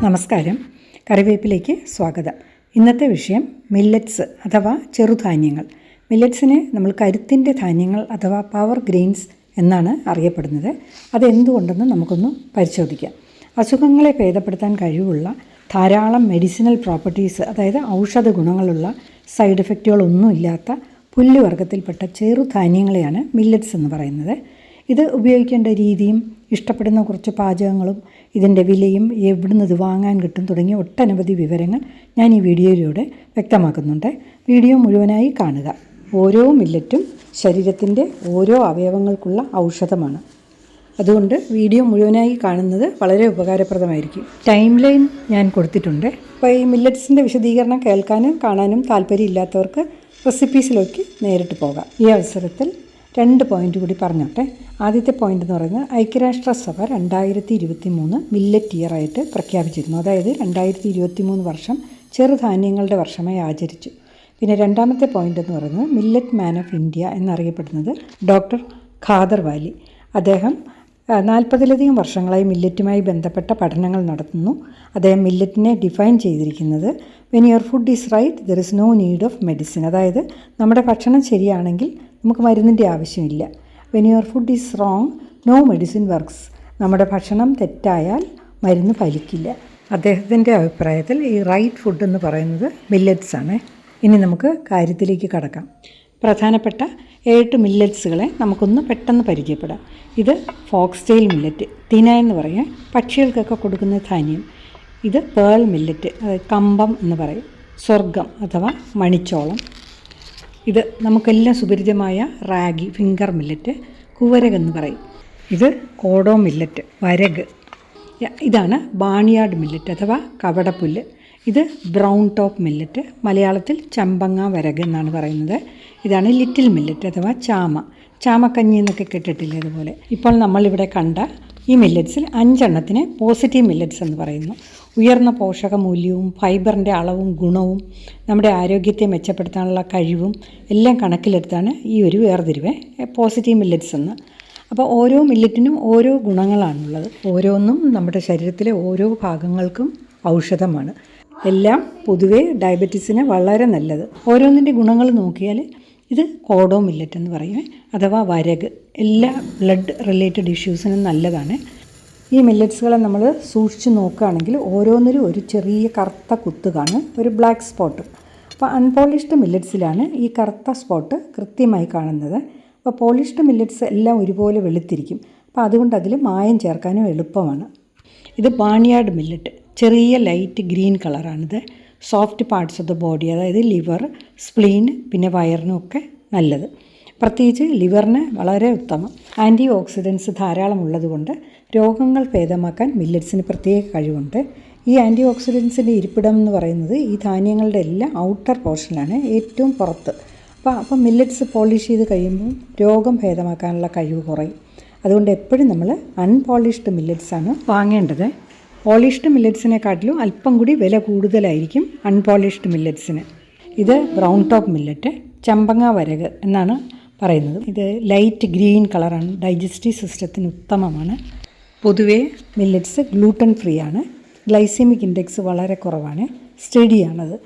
നമസ്കാരം. കറിവേപ്പിലേക്ക് സ്വാഗതം. ഇന്നത്തെ വിഷയം മില്ലറ്റ്സ് അഥവാ ചെറുധാന്യങ്ങൾ. മില്ലറ്റ്സിനെ നമ്മൾ കരുത്തിൻ്റെ ധാന്യങ്ങൾ അഥവാ പവർ ഗ്രെയിൻസ് എന്നാണ് അറിയപ്പെടുന്നത്. അതെന്തുകൊണ്ടെന്ന് നമുക്കൊന്ന് പരിശോധിക്കാം. അസുഖങ്ങളെ ഭേദപ്പെടുത്താൻ കഴിവുള്ള ധാരാളം മെഡിസിനൽ പ്രോപ്പർട്ടീസ്, അതായത് ഔഷധ ഗുണങ്ങളുള്ള സൈഡ് എഫക്റ്റുകളൊന്നുമില്ലാത്ത പുല്ലുവർഗ്ഗത്തിൽപ്പെട്ട ചെറുധാന്യങ്ങളെയാണ് മില്ലറ്റ്സ് എന്ന് പറയുന്നത്. ഇത് ഉപയോഗിക്കേണ്ട രീതിയും ഇഷ്ടപ്പെടുന്ന കുറച്ച് പാചകങ്ങളും ഇതിൻ്റെ വിലയും എവിടുന്ന് ഇത് വാങ്ങാൻ കിട്ടും തുടങ്ങിയ ഒട്ടനവധി വിവരങ്ങൾ ഞാൻ ഈ വീഡിയോയിലൂടെ വ്യക്തമാക്കുന്നുണ്ട്. വീഡിയോ മുഴുവനായി കാണുക. ഓരോ മില്ലറ്റും ശരീരത്തിൻ്റെ ഓരോ അവയവങ്ങൾക്കുള്ള ഔഷധമാണ്. അതുകൊണ്ട് വീഡിയോ മുഴുവനായി കാണുന്നത് വളരെ ഉപകാരപ്രദമായിരിക്കും. ടൈം ലൈൻ ഞാൻ കൊടുത്തിട്ടുണ്ട്. അപ്പോൾ ഈ മില്ലറ്റ്സിൻ്റെ വിശദീകരണം കേൾക്കാനും കാണാനും താല്പര്യമില്ലാത്തവർക്ക് റെസിപ്പീസിലേക്ക് നേരിട്ട് പോകാം. ഈ അവസരത്തിൽ 2 പോയിൻ്റ് കൂടി പറഞ്ഞോട്ടെ. ആദ്യത്തെ പോയിൻ്റ് എന്ന് പറയുന്നത് ഐക്യരാഷ്ട്രസഭ 2023 മില്ലറ്റ് ഇയറായിട്ട് പ്രഖ്യാപിച്ചിരുന്നു. അതായത് 2023 വർഷം ചെറുധാന്യങ്ങളുടെ വർഷമായി ആചരിച്ചു. പിന്നെ രണ്ടാമത്തെ പോയിൻ്റ് എന്ന് പറയുന്നത് മില്ലറ്റ് മാൻ ഓഫ് ഇന്ത്യ എന്നറിയപ്പെടുന്നത് ഡോക്ടർ ഖാദർ വാലി. അദ്ദേഹം 40ലധികം വർഷങ്ങളായി മില്ലറ്റുമായി ബന്ധപ്പെട്ട പഠനങ്ങൾ നടത്തുന്നു. അദ്ദേഹം മില്ലറ്റിനെ ഡിഫൈൻ ചെയ്തിരിക്കുന്നത് when your food is right there is no need of medicine. അതായത് നമ്മുടെ ഭക്ഷണം ശരിയാണെങ്കിൽ നമുക്ക് മരുന്നിൻ്റെ ആവശ്യമില്ല. When your food is wrong no medicine works. നമ്മുടെ ഭക്ഷണം തെറ്റായാൽ മരുന്ന് ഫലിക്കില്ല. അദ്ദേഹത്തിൻ്റെ അഭിപ്രായത്തിൽ ഈ റൈറ്റ് ഫുഡ് എന്ന് പറയുന്നത് മില്ലറ്റ്സ് ആണ്. ഇനി നമുക്ക് കാര്യത്തിലേക്ക് കടക്കാം. പ്രധാനപ്പെട്ട 8 മില്ലറ്റ്സുകളെ നമുക്കൊന്ന് പെട്ടെന്ന് പരിചയപ്പെടാം. ഇത് ഫോക്സ്ടെയിൽ മില്ലറ്റ്, തിന എന്ന് പറയാം, പക്ഷികൾക്കൊക്കെ കൊടുക്കുന്ന ധാന്യം. ഇത് പേൾ മില്ലറ്റ്, അതായത് കമ്പം എന്ന് പറയും. സ്വർഗം അഥവാ മണിച്ചോളം. ഇത് നമുക്കെല്ലാം സുപരിചിതമായ റാഗി, ഫിംഗർ മില്ലറ്റ്, കുവരക് എന്ന് പറയും. ഇത് കോഡോ മില്ലറ്റ്, വരക്. ഇതാണ് ബാണിയാർഡ് മില്ലറ്റ് അഥവാ കവടപ്പുല്ല്. ഇത് ബ്രൗൺ ടോപ്പ് മില്ലറ്റ്, മലയാളത്തിൽ ചമ്പങ്ങ വരക് എന്നാണ് പറയുന്നത്. ഇതാണ് ലിറ്റിൽ മില്ലറ്റ് അഥവാ ചാമക്കഞ്ഞി എന്നൊക്കെ കേട്ടിട്ടില്ലേ, അതുപോലെ. ഇപ്പോൾ നമ്മളിവിടെ കണ്ട ഈ മില്ലറ്റ്സിൽ 5 എണ്ണത്തിന് പോസിറ്റീവ് മില്ലറ്റ്സ് എന്ന് പറയുന്നു. ഉയർന്ന പോഷക മൂല്യവും ഫൈബറിൻ്റെ അളവും ഗുണവും നമ്മുടെ ആരോഗ്യത്തെ മെച്ചപ്പെടുത്താനുള്ള കഴിവും എല്ലാം കണക്കിലെടുത്താണ് ഈ ഒരു വേർതിരിവ് പോസിറ്റീവ് മില്ലറ്റ്സ് എന്ന്. അപ്പോൾ ഓരോ മില്ലറ്റിനും ഓരോ ഗുണങ്ങളാണുള്ളത്. ഓരോന്നും നമ്മുടെ ശരീരത്തിലെ ഓരോ ഭാഗങ്ങൾക്കും ഔഷധമാണ്. എല്ലാം പൊതുവേ ഡയബറ്റീസിന് വളരെ നല്ലത്. ഓരോന്നിൻ്റെ ഗുണങ്ങൾ നോക്കിയാൽ ഇത് കോഡോ മില്ലറ്റ് എന്ന് പറയും, അഥവാ വരക്. എല്ലാ ബ്ലഡ് റിലേറ്റഡ് ഇഷ്യൂസിനും നല്ലതാണ്. ഈ മില്ലറ്റ്സുകളെ നമ്മൾ സൂക്ഷിച്ച് നോക്കുകയാണെങ്കിൽ ഓരോന്നിലും ഒരു ചെറിയ കറുത്ത കുത്ത് കാണും, ഒരു ബ്ലാക്ക് സ്പോട്ട്. അപ്പോൾ അൺപോളിഷ്ഡ് മില്ലറ്റ്സിലാണ് ഈ കറുത്ത സ്പോട്ട് കൃത്യമായി കാണുന്നത്. അപ്പോൾ പോളിഷ്ഡ് മില്ലറ്റ്സ് എല്ലാം ഒരുപോലെ വെളുത്തിരിക്കും. അപ്പോൾ അതുകൊണ്ട് അതിൽ മായം ചേർക്കാനും എളുപ്പമാണ്. ഇത് ബാണിയാർഡ് മില്ലറ്റ്, ചെറിയ ലൈറ്റ് ഗ്രീൻ കളറാണിത്. Soft parts of the body, അതായത് ലിവർ, സ്പ്ലീൻ, പിന്നെ വയറിനും ഒക്കെ നല്ലത്. പ്രത്യേകിച്ച് ലിവറിന് വളരെ ഉത്തമം. ആൻറ്റി ഓക്സിഡൻസ് ധാരാളം ഉള്ളതുകൊണ്ട് രോഗങ്ങൾ ഭേദമാക്കാൻ മില്ലറ്റ്സിന് പ്രത്യേക കഴിവുണ്ട്. ഈ ആൻറ്റി ഓക്സിഡൻസിൻ്റെ ഇരിപ്പിടം എന്ന് പറയുന്നത് ഈ ധാന്യങ്ങളുടെ എല്ലാം ഔട്ടർ പോർഷനിലാണ്, ഏറ്റവും പുറത്ത്. അപ്പോൾ മില്ലറ്റ്സ് പോളിഷ് ചെയ്ത് കഴിയുമ്പോൾ രോഗം ഭേദമാക്കാനുള്ള കഴിവ് കുറയും. അതുകൊണ്ട് എപ്പോഴും നമ്മൾ അൺപോളിഷ്ഡ് മില്ലറ്റ്സാണ് വാങ്ങേണ്ടത്. പോളിഷ്ഡ് മില്ലറ്റ്സിനെക്കാട്ടിലും അല്പം കൂടി വില കൂടുതലായിരിക്കും അൺപോളിഷ്ഡ് മില്ലറ്റ്സിന്. ഇത് ബ്രൗൺ ടോപ്പ് മില്ലറ്റ്, ചമ്പങ്ങ വരക് എന്നാണ് പറയുന്നത്. ഇത് ലൈറ്റ് ഗ്രീൻ കളറാണ്, ഡൈജസ്റ്റീവ് സിസ്റ്റത്തിന് ഉത്തമമാണ്. പൊതുവേ മില്ലറ്റ്സ് ഗ്ലൂട്ടൻ ഫ്രീ ആണ്, ഗ്ലൈസെമിക് ഇൻഡെക്സ് വളരെ കുറവാണ്, സ്റ്റഡിയാണത്.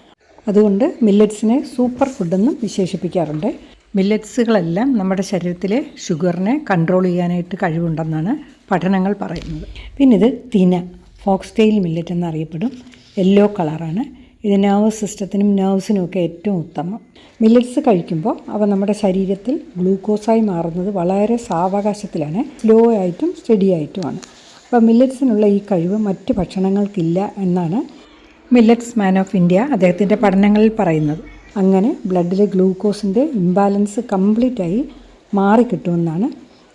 അതുകൊണ്ട് മില്ലറ്റ്സിനെ സൂപ്പർ ഫുഡെന്നും വിശേഷിപ്പിക്കാറുണ്ട്. മില്ലറ്റ്സുകളെല്ലാം നമ്മുടെ ശരീരത്തിലെ ഷുഗറിനെ കൺട്രോൾ ചെയ്യാനായിട്ട് കഴിവുണ്ടെന്നാണ് പഠനങ്ങൾ പറയുന്നത്. പിന്നെ ഇത് തിന, ഫോക്സ്ടെയിൽ മില്ലറ്റ് എന്നറിയപ്പെടും. യെല്ലോ കളറാണ്. ഇത് നെർവസ് സിസ്റ്റത്തിനും നെർവ്സിനും ഒക്കെ ഏറ്റവും ഉത്തമം. മില്ലറ്റ്സ് കഴിക്കുമ്പോൾ അവ നമ്മുടെ ശരീരത്തിൽ ഗ്ലൂക്കോസായി മാറുന്നത് വളരെ സാവകാശത്തിലാണ്, സ്ലോ ആയിട്ടും സ്റ്റഡി ആയിട്ടുമാണ്. അപ്പോൾ മില്ലറ്റ്സിനുള്ള ഈ കഴിവ് മറ്റ് ഭക്ഷണങ്ങൾക്കില്ല എന്നാണ് മില്ലറ്റ്സ് മാൻ ഓഫ് ഇന്ത്യ അദ്ദേഹത്തിൻ്റെ പഠനങ്ങളിൽ പറയുന്നത്. അങ്ങനെ ബ്ലഡിലെ ഗ്ലൂക്കോസിൻ്റെ ഇംബാലൻസ് കംപ്ലീറ്റായി മാറിക്കിട്ടുമെന്നാണ്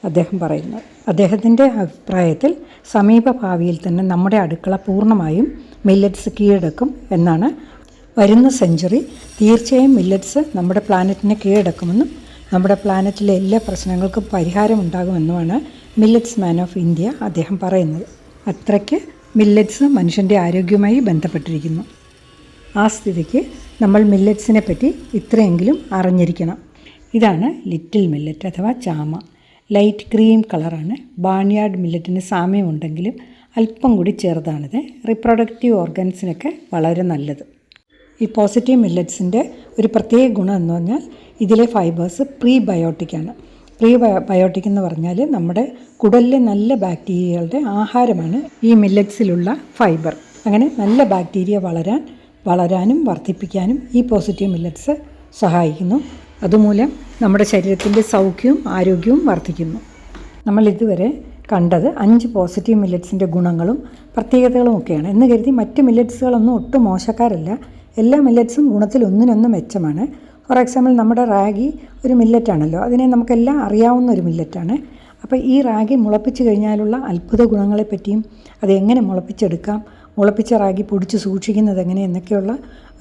അദ്ദേഹം പറയുന്നത്. അദ്ദേഹത്തിൻ്റെ അഭിപ്രായത്തിൽ സമീപഭാവിയിൽ തന്നെ നമ്മുടെ അടുക്കള പൂർണ്ണമായും മില്ലറ്റ്സ് കീഴടക്കും എന്നാണ്. വരുന്ന സെഞ്ചുറി തീർച്ചയായും മില്ലറ്റ്സ് നമ്മുടെ പ്ലാനറ്റിനെ കീഴടക്കുമെന്നും നമ്മുടെ പ്ലാനറ്റിലെ എല്ലാ പ്രശ്നങ്ങൾക്കും പരിഹാരമുണ്ടാകുമെന്നുമാണ് മില്ലറ്റ്സ് മാൻ ഓഫ് ഇന്ത്യ അദ്ദേഹം പറയുന്നത്. അത്രയ്ക്ക് മില്ലറ്റ്സ് മനുഷ്യൻ്റെ ആരോഗ്യവുമായി ബന്ധപ്പെട്ടിരിക്കുന്നു. ആ സ്ഥിതിക്ക് നമ്മൾ മില്ലറ്റ്സിനെ പറ്റി ഇത്രയെങ്കിലും അറിഞ്ഞിരിക്കണം. ഇതാണ് ലിറ്റിൽ മില്ലറ്റ് അഥവാ ചാമ. ലൈറ്റ് ക്രീം കളറാണ്. ബാണിയാർഡ് മില്ലറ്റിന് സാമ്യമുണ്ടെങ്കിലും അല്പം കൂടി ചെറുതാണിത്. റീപ്രൊഡക്റ്റീവ് ഓർഗൻസിനൊക്കെ വളരെ നല്ലത്. ഈ പോസിറ്റീവ് മില്ലറ്റ്സിൻ്റെ ഒരു പ്രത്യേക ഗുണം എന്ന് പറഞ്ഞാൽ ഇതിലെ ഫൈബേഴ്സ് പ്രീബയോട്ടിക്കാണ്. പ്രീബയോട്ടിക് എന്ന് പറഞ്ഞാൽ നമ്മുടെ കുടലിലെ നല്ല ബാക്ടീരിയകളുടെ ആഹാരമാണ് ഈ മില്ലറ്റ്സിലുള്ള ഫൈബർ. അങ്ങനെ നല്ല ബാക്ടീരിയ വളരാനും വർദ്ധിപ്പിക്കാനും ഈ പോസിറ്റീവ് മില്ലറ്റ്സ് സഹായിക്കുന്നു. അതുമൂലം നമ്മുടെ ശരീരത്തിൻ്റെ സൗഖ്യവും ആരോഗ്യവും വർദ്ധിക്കുന്നു. നമ്മൾ ഇതുവരെ കണ്ടത് 5 പോസിറ്റീവ് മില്ലറ്റ്സിൻ്റെ ഗുണങ്ങളും പ്രത്യേകതകളും ഒക്കെയാണ്. എന്ന് കരുതി മറ്റ് മില്ലറ്റ്സുകളൊന്നും ഒട്ടും മോശക്കാരല്ല. എല്ലാ മില്ലറ്റ്സും ഗുണത്തിൽ ഒന്നിനൊന്ന് മെച്ചമാണ്. ഫോർ എക്സാമ്പിൾ നമ്മുടെ റാഗി ഒരു മില്ലറ്റാണല്ലോ, അതിനെ നമുക്കെല്ലാം അറിയാവുന്ന ഒരു മില്ലറ്റാണ്. അപ്പോൾ ഈ റാഗി മുളപ്പിച്ച് കഴിഞ്ഞാലുള്ള അത്ഭുത ഗുണങ്ങളെപ്പറ്റിയും അതെങ്ങനെ മുളപ്പിച്ചെടുക്കാം, മുളപ്പിച്ച റാഗി പൊടിച്ച് സൂക്ഷിക്കുന്നത് എങ്ങനെ എന്നൊക്കെയുള്ള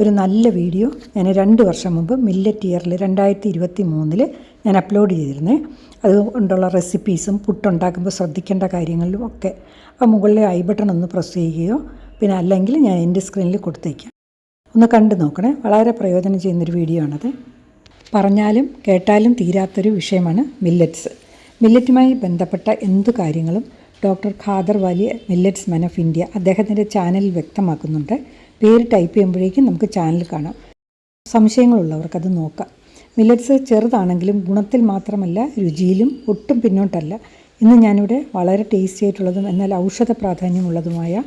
ഒരു നല്ല വീഡിയോ ഞാൻ 2 വർഷം മുമ്പ് മില്ലറ്റ് ഇയറിൽ 2023 ഞാൻ അപ്ലോഡ് ചെയ്തിരുന്നേ. അതുകൊണ്ടുള്ള റെസിപ്പീസും പുട്ടുണ്ടാക്കുമ്പോൾ ശ്രദ്ധിക്കേണ്ട കാര്യങ്ങളിലും ഒക്കെ. അപ്പോൾ മുകളിലെ ഐ ബട്ടൺ ഒന്ന് പ്രസ് ചെയ്യുകയോ പിന്നെ അല്ലെങ്കിൽ ഞാൻ എൻ്റെ സ്ക്രീനിൽ കൊടുത്തേക്കാം, ഒന്ന് കണ്ടു നോക്കണേ. വളരെ പ്രയോജനം ചെയ്യുന്നൊരു വീഡിയോ ആണത്. പറഞ്ഞാലും കേട്ടാലും തീരാത്തൊരു വിഷയമാണ് മില്ലറ്റ്സ്. മില്ലറ്റുമായി ബന്ധപ്പെട്ട എന്തു കാര്യങ്ങളും doctor Khader Valley millets men of India അദ്ദേഹത്തിൻ്റെ ചാനലിൽ വ്യക്തമാക്കുന്നുണ്ട്. പേര് ടൈപ്പ് ചെയ്യുമ്പോഴേക്കും നമുക്ക് ചാനൽ കാണാം. സംശയങ്ങളുള്ളവർക്കത് നോക്കാം. മില്ലറ്റ്സ് ചെറുതാണെങ്കിലും ഗുണത്തിൽ മാത്രമല്ല രുചിയിലും ഒട്ടും പിന്നോട്ടല്ല. ഇന്ന് ഞാനിവിടെ വളരെ ടേസ്റ്റി ആയിട്ടുള്ളതും എന്നാൽ ഔഷധ പ്രാധാന്യമുള്ളതുമായ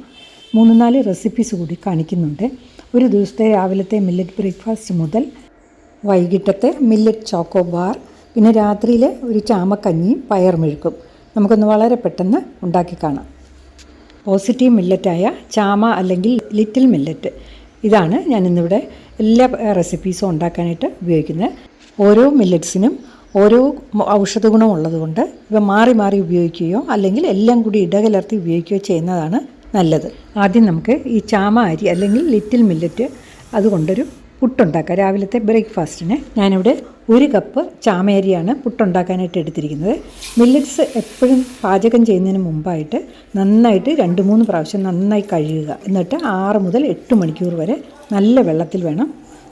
3-4 റെസിപ്പീസ് കൂടി കാണിക്കുന്നുണ്ട്. ഒരു ദിവസത്തെ രാവിലത്തെ മില്ലറ്റ് ബ്രേക്ക്ഫാസ്റ്റ് മുതൽ വൈകിട്ടത്തെ മില്ലറ്റ് ചോക്കോ ബാർ, പിന്നെ രാത്രിയിലെ ഒരു ചാമക്കഞ്ഞിയും പയർമെഴുക്കും നമുക്കൊന്ന് വളരെ പെട്ടെന്ന് ഉണ്ടാക്കി കാണാം. പോസിറ്റീവ് മില്ലറ്റായ ചാമ അല്ലെങ്കിൽ ലിറ്റിൽ മില്ലറ്റ്, ഇതാണ് ഞാനിന്നിവിടെ എല്ലാ റെസിപ്പീസും ഉണ്ടാക്കാനായിട്ട് ഉപയോഗിക്കുന്നത്. ഓരോ മില്ലറ്റ്സിനും ഓരോ ഔഷധ ഗുണമുള്ളതുകൊണ്ട് ഇവ മാറി മാറി ഉപയോഗിക്കുകയോ അല്ലെങ്കിൽ എല്ലാം കൂടി ഇടകലർത്തി ഉപയോഗിക്കുകയോ ചെയ്യുന്നതാണ് നല്ലത്. ആദ്യം നമുക്ക് ഈ ചാമ അരി അല്ലെങ്കിൽ ലിറ്റിൽ മില്ലറ്റ് അതുകൊണ്ടൊരു പുട്ടുണ്ടാക്കാം. രാവിലത്തെ ബ്രേക്ക്ഫാസ്റ്റിന് ഞാനിവിടെ 1 കപ്പ് ചാമയരിയാണ് പുട്ടുണ്ടാക്കാനായിട്ട് എടുത്തിരിക്കുന്നത്. മില്ലറ്റ്സ് എപ്പോഴും പാചകം ചെയ്യുന്നതിന് മുമ്പായിട്ട് നന്നായിട്ട് 2-3 പ്രാവശ്യം നന്നായി കഴുകുക. എന്നിട്ട് 6 മുതൽ 8 മണിക്കൂർ വരെ നല്ല വെള്ളത്തിൽ വേണം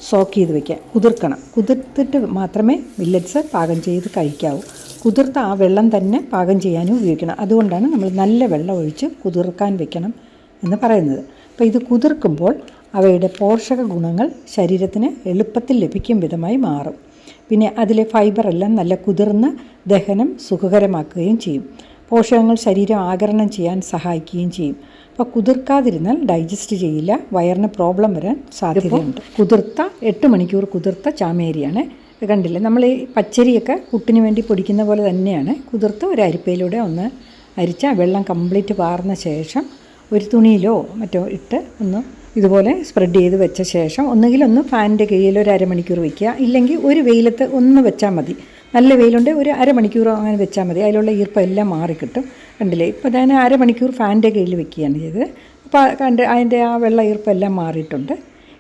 സോക്ക് ചെയ്ത് വയ്ക്കാൻ. കുതിർത്തിട്ട് മാത്രമേ മില്ലറ്റ്സ് പാകം ചെയ്ത് കഴിക്കാവൂ. കുതിർത്ത ആ വെള്ളം തന്നെ പാകം ചെയ്യാനും ഉപയോഗിക്കണം. അതുകൊണ്ടാണ് നമ്മൾ നല്ല വെള്ളം ഒഴിച്ച് കുതിർക്കാൻ വെക്കണം എന്ന് പറയുന്നത്. അപ്പോൾ ഇത് കുതിർക്കുമ്പോൾ അവയുടെ പോഷക ഗുണങ്ങൾ ശരീരത്തിന് എളുപ്പത്തിൽ ലഭിക്കും വിധമായി മാറും. പിന്നെ അതിലെ ഫൈബറെല്ലാം നല്ല കുതിർന്ന് ദഹനം സുഖകരമാക്കുകയും ചെയ്യും. പോഷകങ്ങൾ ശരീരം ആഗിരണം ചെയ്യാൻ സഹായിക്കുകയും ചെയ്യും. അപ്പോൾ കുതിർക്കാതിരുന്നാൽ ഡൈജസ്റ്റ് ചെയ്യില്ല, വയറിന് പ്രോബ്ലം വരാൻ സാധ്യതയുണ്ട്. 8 മണിക്കൂർ കുതിർത്ത ചാമേരിയാണ്. കണ്ടില്ലേ, നമ്മൾ ഈ പച്ചരിയൊക്കെ പുട്ടിന് വേണ്ടി പൊടിക്കുന്ന പോലെ തന്നെയാണ്. കുതിർത്ത് ഒരു അരിപ്പയിലൂടെ ഒന്ന് അരിച്ച വെള്ളം കംപ്ലീറ്റ് പാർന്ന ശേഷം ഒരു തുണിയിലോ മറ്റോ ഇട്ട് ഒന്ന് ഇതുപോലെ സ്പ്രെഡ് ചെയ്ത് വെച്ച ശേഷം ഒന്നുകിൽ ഫാനിൻ്റെ കീഴിൽ ഒരു അരമണിക്കൂർ വയ്ക്കുക, ഇല്ലെങ്കിൽ ഒരു വെയിലത്ത് ഒന്ന് വെച്ചാൽ മതി. നല്ല വെയിലുണ്ട് ഒരു അരമണിക്കൂർ അങ്ങനെ വെച്ചാൽ മതി. അതിലുള്ള ഈർപ്പം എല്ലാം മാറിക്കിട്ടും. കണ്ടില്ലേ, ഇപ്പോൾ ഞാൻ അരമണിക്കൂർ ഫാനിൻ്റെ കീഴിൽ വെക്കുകയാണ് ചെയ്തത്. അപ്പോൾ അതിൻ്റെ ആ വെള്ള ഈർപ്പം എല്ലാം മാറിയിട്ടുണ്ട്.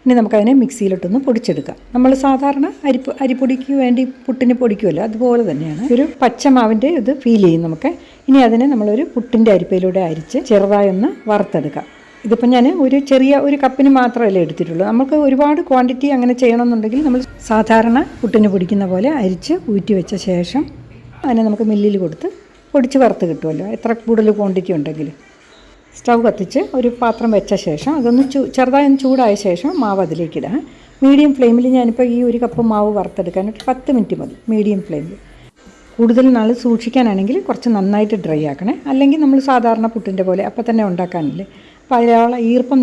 ഇനി നമുക്കതിനെ മിക്സിയിലിട്ടൊന്ന് പൊടിച്ചെടുക്കാം. നമ്മൾ സാധാരണ അരിപ്പൊടിക്ക് വേണ്ടി പുട്ടിന് പൊടിക്കുമല്ലോ, അതുപോലെ തന്നെയാണ്. ഒരു പച്ചമാവിൻ്റെ ഇത് ഫീൽ ചെയ്യും നമുക്ക്. ഇനി അതിനെ നമ്മളൊരു പുട്ടിൻ്റെ അരിപ്പയിലൂടെ അരിച്ച് ചെറുതായി ഒന്ന് വറുത്തെടുക്കാം. ഇതിപ്പോൾ ഞാൻ ഒരു കപ്പിന് മാത്രമല്ലേ എടുത്തിട്ടുള്ളൂ. നമുക്ക് ഒരുപാട് ക്വാണ്ടിറ്റി അങ്ങനെ ചെയ്യണമെന്നുണ്ടെങ്കിൽ നമ്മൾ സാധാരണ പുട്ടിന് പൊടിക്കുന്ന പോലെ അരിച്ച് ഊറ്റി വെച്ച ശേഷം അതിനെ നമുക്ക് മില്ലിൽ കൊടുത്ത് പൊടിച്ച് വറുത്ത് കിട്ടുമല്ലോ, എത്ര കൂടുതൽ ക്വാണ്ടിറ്റി ഉണ്ടെങ്കിൽ. സ്റ്റൗ കത്തിച്ച് ഒരു പാത്രം വെച്ച ശേഷം അതൊന്ന് ചെറുതായി ചൂടായ ശേഷം മാവ് അതിലേക്കിടാം. മീഡിയം ഫ്ലെയിമിൽ ഞാനിപ്പോൾ ഈ 1 കപ്പ് മാവ് വറുത്തെടുക്കാനായിട്ട് 10 മിനിറ്റ് മതി മീഡിയം ഫ്ലെയിമിൽ. കൂടുതൽ നാൾ സൂക്ഷിക്കാനാണെങ്കിൽ കുറച്ച് നന്നായിട്ട് ഡ്രൈ ആക്കണേ, അല്ലെങ്കിൽ നമ്മൾ സാധാരണ പുട്ടിൻ്റെ പോലെ അപ്പം തന്നെ ഉണ്ടാക്കാനില്ലേ. അപ്പോൾ അതിലുള്ള ഈർപ്പം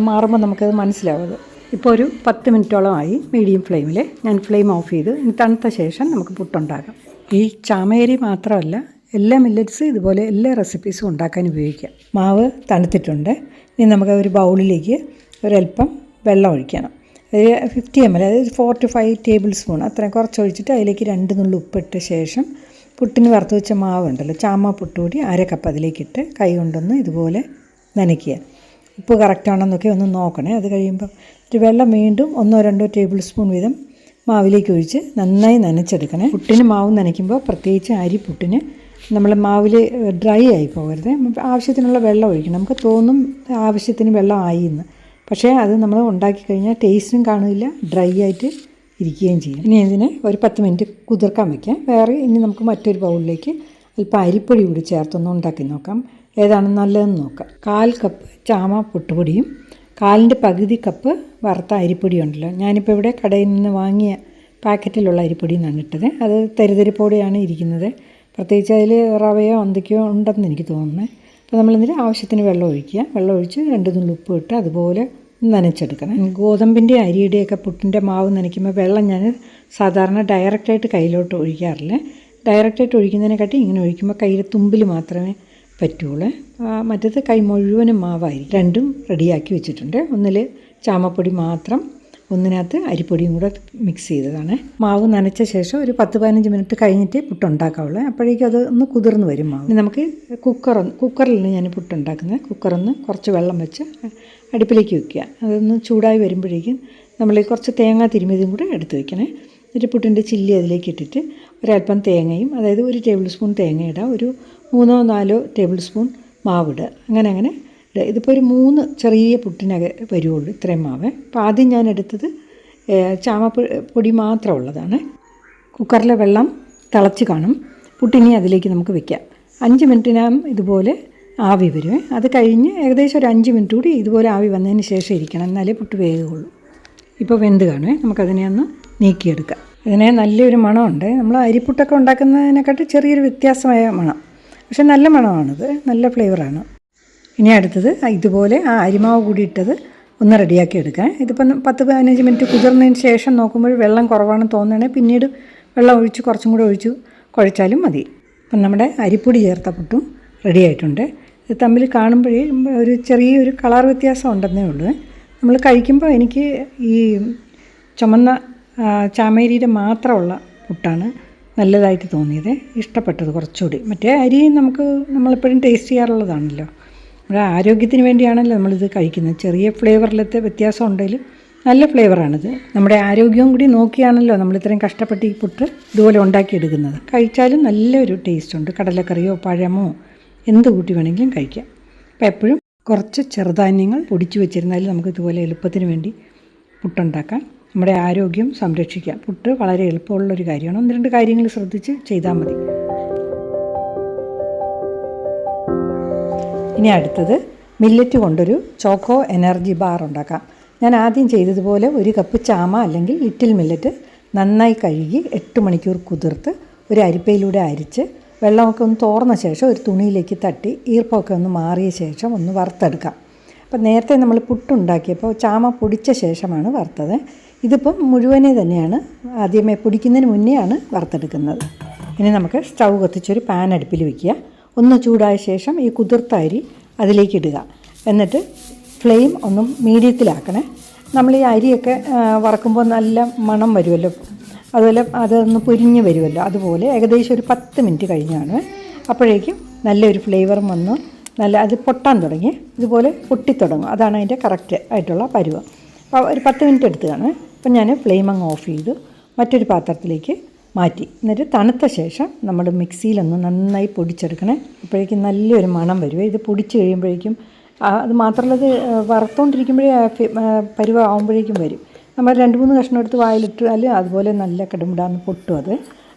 മാറുമ്പോൾ നമുക്കത് മനസ്സിലാവും. ഇപ്പോൾ ഒരു 10 മിനിറ്റോളമായി മീഡിയം ഫ്ലെയിമിൽ. ഞാൻ ഫ്ലെയിം ഓഫ് ചെയ്ത് തണുത്ത ശേഷം നമുക്ക് പുട്ടുണ്ടാക്കാം. ഈ ചാമയരി മാത്രമല്ല, എല്ലാ മില്ലറ്റ്സ് ഇതുപോലെ എല്ലാ റെസിപ്പീസും ഉണ്ടാക്കാൻ ഉപയോഗിക്കാം. മാവ് തണുത്തിട്ടുണ്ട്. ഇനി നമുക്ക് ഒരു ബൗളിലേക്ക് ഒരല്പം വെള്ളം ഒഴിക്കണം. 50 ml, അതായത് 4 to 5 ടേബിൾ സ്പൂൺ അത്രയും കുറച്ചൊഴിച്ചിട്ട് അതിലേക്ക് 2 നുള്ളി ഉപ്പിട്ട ശേഷം പുട്ടിന് വറുത്ത് വെച്ച മാവുണ്ടല്ലോ, ചാമ പുട്ടുപൊടി 1/2 കപ്പ് അതിലേക്കിട്ട് കൈ കൊണ്ടൊന്ന് ഇതുപോലെ നനയ്ക്കുക. ഉപ്പ് കറക്റ്റാണെന്നൊക്കെ ഒന്ന് നോക്കണേ. അത് കഴിയുമ്പോൾ ഒരു വെള്ളം വീണ്ടും 1-2 ടേബിൾ സ്പൂൺ വീതം മാവിലേക്ക് ഒഴിച്ച് നന്നായി നനച്ചെടുക്കണേ. പുട്ടിന് മാവ് നനയ്ക്കുമ്പോൾ പ്രത്യേകിച്ച് അരിപ്പുട്ടിന് നമ്മൾ മാവിൽ ഡ്രൈ ആയി പോകരുത്. ആവശ്യത്തിനുള്ള വെള്ളം ഒഴിക്കണം. നമുക്ക് തോന്നും ആവശ്യത്തിന് വെള്ളം ആയി എന്ന്, പക്ഷേ അത് നമ്മൾ ഉണ്ടാക്കി കഴിഞ്ഞാൽ ടേസ്റ്റും കാണില്ല, ഡ്രൈ ആയിട്ട് ഇരിക്കുകയും ചെയ്യും. ഇനി ഇതിനെ ഒരു 10 മിനിറ്റ് കുതിർക്കാൻ വയ്ക്കാം. ഇനി നമുക്ക് മറ്റൊരു ബൗളിലേക്ക് അല്പം അരിപ്പൊടി കൂടി ചേർത്തൊന്ന് ഉണ്ടാക്കി നോക്കാം. ഏതാണ് നല്ലതെന്ന് നോക്കാം. 1/4 കപ്പ് ചാമ പുട്ടുപൊടിയും 1/4 പകുതി കപ്പ് വറുത്ത അരിപ്പൊടി ഉണ്ടല്ലോ, ഞാനിപ്പോൾ ഇവിടെ കടയിൽ നിന്ന് വാങ്ങിയ പാക്കറ്റിലുള്ള അരിപ്പൊടി എന്നാണ് ഇട്ടത്. അത് തരിതരിപ്പോടെയാണ് ഇരിക്കുന്നത്. പ്രത്യേകിച്ച് അതിൽ റവയോ അന്തിക്കയോ ഉണ്ടെന്ന് എനിക്ക് തോന്നുന്നത്. അപ്പോൾ നമ്മളിതിൽ ആവശ്യത്തിന് വെള്ളം ഒഴിക്കുക. വെള്ളം ഒഴിച്ച് 2 നുള്ളി ഉപ്പ് ഇട്ട് അതുപോലെ നനച്ചെടുക്കണം. ഗോതമ്പിൻ്റെ അരിയുടെയൊക്കെ പുട്ടിൻ്റെ മാവ് നനയ്ക്കുമ്പോൾ വെള്ളം ഞാൻ സാധാരണ ഡയറക്റ്റായിട്ട് കയ്യിലോട്ട് ഒഴിക്കാറില്ല. ഡയറക്റ്റായിട്ട് ഒഴിക്കുന്നതിനെക്കാട്ടി ഇങ്ങനെ ഒഴിക്കുമ്പോൾ കയ്യിൽ തുമ്പിൽ മാത്രമേ പറ്റുള്ളൂ. മറ്റേത് കൈ മുഴുവനും മാവായിരിക്കും. രണ്ടും റെഡിയാക്കി വെച്ചിട്ടുണ്ട്. ഒന്നിൽ ചാമപ്പൊടി മാത്രം, ഒന്നിനകത്ത് അരിപ്പൊടിയും കൂടെ മിക്സ് ചെയ്തതാണ്. മാവ് നനച്ച ശേഷം ഒരു 10-15 മിനിറ്റ് കഴിഞ്ഞിട്ട് പുട്ടുണ്ടാക്കാവുള്ളൂ. അപ്പോഴേക്കും അത് ഒന്ന് കുതിർന്ന് വരും മാവ്. ഇനി നമുക്ക് കുക്കറിലാണ് ഞാൻ പുട്ടുണ്ടാക്കുന്നത്. കുക്കറൊന്ന് കുറച്ച് വെള്ളം വെച്ച് അടുപ്പിലേക്ക് വയ്ക്കുക. അതൊന്ന് ചൂടായി വരുമ്പോഴേക്കും നമ്മൾ കുറച്ച് തേങ്ങ തിരുമിയതും കൂടെ എടുത്ത് വയ്ക്കണേ. എന്നിട്ട് പുട്ടിൻ്റെ ചില്ലി അതിലേക്ക് ഇട്ടിട്ട് ഒരല്പം തേങ്ങയും, അതായത് 1 ടേബിൾ സ്പൂൺ തേങ്ങ ഇടുക, ഒരു 3-4 ടേബിൾ സ്പൂൺ മാവിടുക. അങ്ങനെ ഇതിപ്പോൾ ഒരു 3 ചെറിയ പുട്ടിനകെ വരുള്ളൂ ഇത്രയും മാവ്. അപ്പോൾ ആദ്യം ഞാൻ എടുത്തത് ചാമപ്പൊടി മാത്രമുള്ളതാണ്. കുക്കറിലെ വെള്ളം തിളച്ച് കാണും. പുട്ടിനി അതിലേക്ക് നമുക്ക് വെക്കാം. 5 മിനിറ്റിനകം ഇതുപോലെ ആവി വരും. അത് കഴിഞ്ഞ് ഏകദേശം ഒരു 5 മിനിറ്റ് കൂടി ഇതുപോലെ ആവി വന്നതിന് ശേഷം ഇരിക്കണം, എന്നാലേ പുട്ട് വേകുകയുള്ളൂ. ഇപ്പോൾ വെന്ത് കാണുമേ. നമുക്കതിനെ ഒന്ന് നീക്കിയെടുക്കാം. ഇതിന് നല്ലൊരു മണമുണ്ട്. നമ്മൾ അരിപ്പുട്ടൊക്കെ ഉണ്ടാക്കുന്നതിനെക്കാട്ടി ചെറിയൊരു വ്യത്യാസമായ മണം, പക്ഷെ നല്ല മണമാണിത്, നല്ല ഫ്ലേവറാണ്. ഇനി അടുത്തത് ഇതുപോലെ ആ അരിമാവ് കൂടി ഇട്ടത് ഒന്ന് റെഡിയാക്കി എടുക്കാം. ഇതിപ്പം 10-15 മിനിറ്റ് കുതിർന്നതിന് ശേഷം നോക്കുമ്പോൾ വെള്ളം കുറവാണെന്ന് തോന്നുകയാണെങ്കിൽ പിന്നീട് വെള്ളം ഒഴിച്ച് കുറച്ചും കൂടെ ഒഴിച്ച് കുഴച്ചാലും മതി. അപ്പം നമ്മുടെ അരിപ്പൊടി ചേർത്ത പുട്ടും റെഡി ആയിട്ടുണ്ട്. ഇത് തമ്മിൽ കാണുമ്പോഴേ ഒരു ചെറിയൊരു കളർ വ്യത്യാസം ഉണ്ടെന്നേ ഉള്ളൂ. നമ്മൾ കഴിക്കുമ്പോൾ എനിക്ക് ഈ ചുമന്ന ചാമേരിയുടെ മാത്രമുള്ള പുട്ടാണ് നല്ലതായിട്ട് തോന്നിയത്, ഇഷ്ടപ്പെട്ടത് കുറച്ചുകൂടി. മറ്റേ അരി നമ്മളെപ്പോഴും ടേസ്റ്റ് ചെയ്യാറുള്ളതാണല്ലോ. നമ്മുടെ ആരോഗ്യത്തിന് വേണ്ടിയാണല്ലോ നമ്മളിത് കഴിക്കുന്നത്. ചെറിയ ഫ്ലേവറിലത്തെ വ്യത്യാസം ഉണ്ടെങ്കിലും നല്ല ഫ്ലേവറാണിത്. നമ്മുടെ ആരോഗ്യവും കൂടി നോക്കിയാണല്ലോ നമ്മളിത്രയും കഷ്ടപ്പെട്ട് ഈ പുട്ട് ഇതുപോലെ ഉണ്ടാക്കിയെടുക്കുന്നത്. കഴിച്ചാലും നല്ലൊരു ടേസ്റ്റുണ്ട്. കടലക്കറിയോ പഴമോ എന്ത് കൂട്ടി വേണമെങ്കിലും കഴിക്കാം. അപ്പോൾ എപ്പോഴും കുറച്ച് ചെറുധാന്യങ്ങൾ പൊടിച്ചു വെച്ചിരുന്നാലും നമുക്ക് ഇതുപോലെ എളുപ്പത്തിന് വേണ്ടി പുട്ടുണ്ടാക്കാം. നമ്മുടെ ആരോഗ്യം സംരക്ഷിക്കാം. പുട്ട് വളരെ എളുപ്പമുള്ളൊരു കാര്യമാണ്. 1-2 കാര്യങ്ങൾ ശ്രദ്ധിച്ച് ചെയ്താൽ മതി. ഇനി അടുത്തത് മില്ലറ്റ് കൊണ്ടൊരു ചോക്കോ എനർജി ബാർ ഉണ്ടാക്കാം. ഞാൻ ആദ്യം ചെയ്തതുപോലെ 1 കപ്പ് ചാമ അല്ലെങ്കിൽ ലിറ്റിൽ മില്ലറ്റ് നന്നായി കഴുകി 8 മണിക്കൂർ കുതിർത്ത് ഒരു അരിപ്പയിലൂടെ അരിച്ച് വെള്ളമൊക്കെ ഒന്ന് തോർന്ന ശേഷം ഒരു തുണിയിലേക്ക് തട്ടി ഈർപ്പമൊക്കെ ഒന്ന് മാറിയ ശേഷം ഒന്ന് വറുത്തെടുക്കാം. അപ്പം നേരത്തെ നമ്മൾ പുട്ടുണ്ടാക്കിയപ്പോൾ ചാമ പൊടിച്ച ശേഷമാണ് വറുത്തത്. ഇതിപ്പം മുഴുവനെ തന്നെയാണ് ആദ്യമേ പൊടിക്കുന്നതിന് മുന്നെയാണ് വറുത്തെടുക്കുന്നത്. ഇനി നമുക്ക് സ്റ്റൗ കത്തിച്ചൊരു പാൻ അടുപ്പിൽ വയ്ക്കുക. ഒന്ന് ചൂടായ ശേഷം ഈ കുതിർത്ത അരി അതിലേക്ക് ഇടുക. എന്നിട്ട് ഫ്ലെയിം ഒന്ന് മീഡിയത്തിലാക്കണേ. നമ്മൾ ഈ അരിയൊക്കെ വറക്കുമ്പോൾ നല്ല മണം വരുമല്ലോ, അതുപോലെ അതൊന്ന് പൊരിഞ്ഞ് വരുമല്ലോ. അതുപോലെ ഏകദേശം ഒരു 10 മിനിറ്റ് കഴിഞ്ഞാണ്. അപ്പോഴേക്കും നല്ലൊരു ഫ്ലേവറും വന്ന് അത് പൊട്ടാൻ തുടങ്ങി, ഇതുപോലെ പൊട്ടിത്തുടങ്ങും. അതാണ് അതിൻ്റെ കറക്റ്റ് ആയിട്ടുള്ള പരുവം. അപ്പോൾ ഒരു 10 മിനിറ്റ് എടുത്തതാണ്. അപ്പം ഞാൻ ഫ്ലെയിം അങ്ങ് ഓഫ് ചെയ്തു മറ്റൊരു പാത്രത്തിലേക്ക് മാറ്റി. എന്നിട്ട് തണുത്ത ശേഷം നമ്മൾ മിക്സിയിലൊന്ന് നന്നായി പൊടിച്ചെടുക്കണേ. അപ്പോഴേക്കും നല്ലൊരു മണം വരും. ഇത് പൊടിച്ച് കഴിയുമ്പോഴേക്കും അത് മാത്രമല്ല, ഇത് വറുത്തുകൊണ്ടിരിക്കുമ്പോഴേ പരുവം ആകുമ്പോഴേക്കും വരും. നമ്മൾ 2-3 കഷ്ണം എടുത്ത് വായിലിട്ടാൽ അതുപോലെ നല്ല കടുമിടാന്ന് പൊട്ടും അത്.